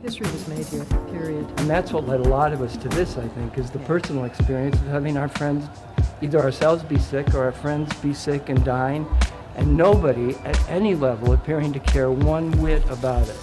History was made here, period. And that's what led a lot of us to this, I think, is the personal experience of having our friends, either ourselves be sick or our friends be sick and dying, and nobody at any level appearing to care one whit about it.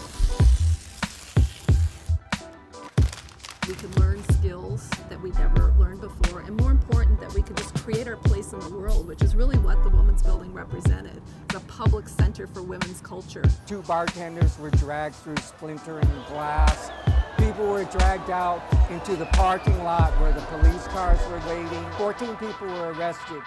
We could learn skills that we'd never learned before, and more important, that we could just create our place in the world, which is really what the Women's Building represented, the public center for women's culture. 2 bartenders were dragged through splintering glass. People were dragged out into the parking lot where the police cars were waiting. 14 people were arrested.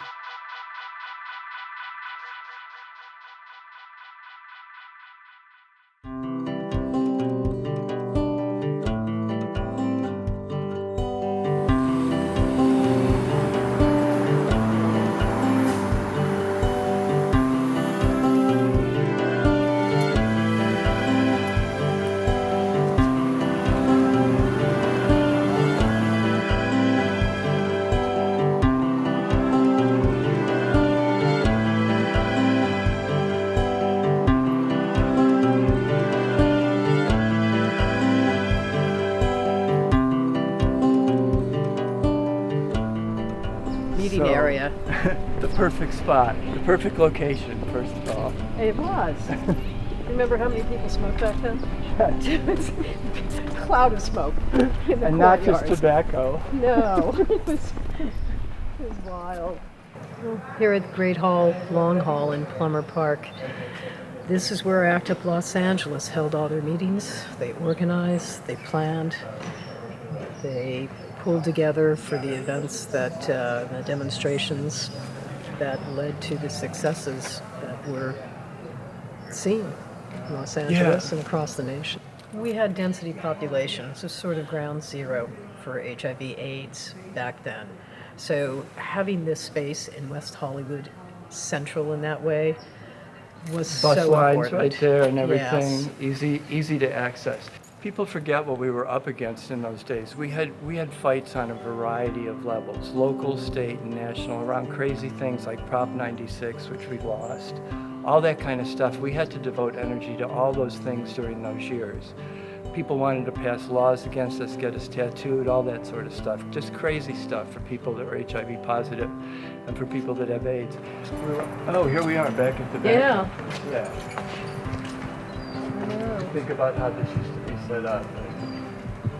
Meeting area. The perfect spot, the perfect location, first of all. It was. Remember how many people smoked back then? It's a cloud of smoke in the And not just courtyards. tobacco. No, it was wild. Here at the Great Hall, Long Hall in Plummer Park, this is where ACT UP Los Angeles held all their meetings. They organized, they planned, they pulled together for the events that, the demonstrations that led to the successes that were seen in Los Angeles and across the nation. We had density population, so sort of ground zero for HIV/AIDS back then. So having this space in West Hollywood, central in that way, was Bus so lines important. right there and everything, Yes. easy to access. People forget what we were up against in those days. We had fights on a variety of levels, local, state, and national, around crazy things like Prop 96, which we lost. All that kind of stuff. We had to devote energy to all those things during those years. People wanted to pass laws against us, get us tattooed, all that sort of stuff. Just crazy stuff for people that were HIV positive and for people that have AIDS. Oh, here we are back at the back. Yeah. I know. Think about how this used to be set up.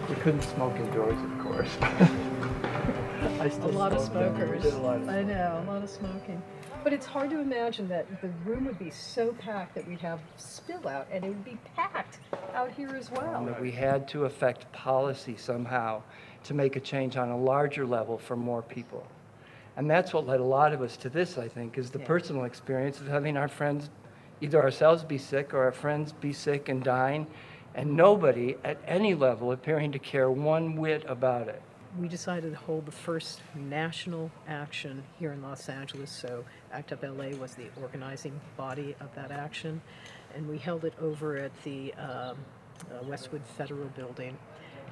We couldn't smoke indoors, of course. I A still lot of smoked then. We smokers. did a lot of I know, a lot of smoking. But it's hard to imagine that the room would be so packed that we'd have spill out, and it would be packed out here as well. that we had to affect policy somehow to make a change on a larger level for more people. And that's what led a lot of us to this, I think, is the personal experience of having our friends, either ourselves be sick or our friends be sick and dying, and nobody at any level appearing to care one whit about it. We decided to hold the first national action here in Los Angeles, so ACT UP LA was the organizing body of that action, and we held it over at the Westwood Federal Building.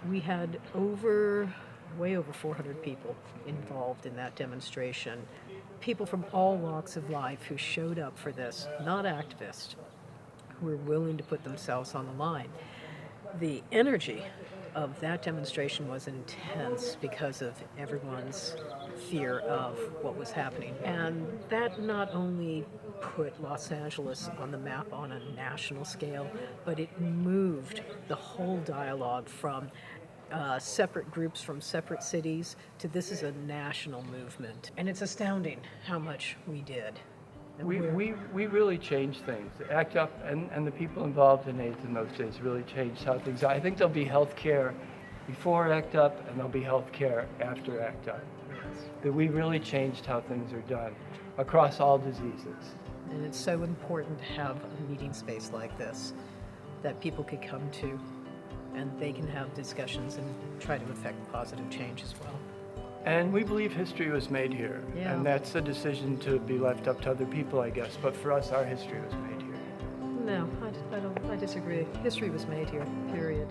We had way over 400 people involved in that demonstration. People from all walks of life who showed up for this, not activists, who were willing to put themselves on the line. The energy of that demonstration was intense because of everyone's fear of what was happening. And that not only put Los Angeles on the map on a national scale, but it moved the whole dialogue from separate groups from separate cities to this is a national movement. And it's astounding how much we did. And We really changed things. ACT UP and the people involved in AIDS in those days really changed how things are. I think there'll be health care before ACT UP and there'll be health care after ACT UP. That we really changed how things are done across all diseases. And it's so important to have a meeting space like this that people could come to and they can have discussions and try to affect positive change as well. And we believe history was made here. Yeah. And that's a decision to be left up to other people, I guess. But for us, our history was made here. No, I disagree. History was made here, period.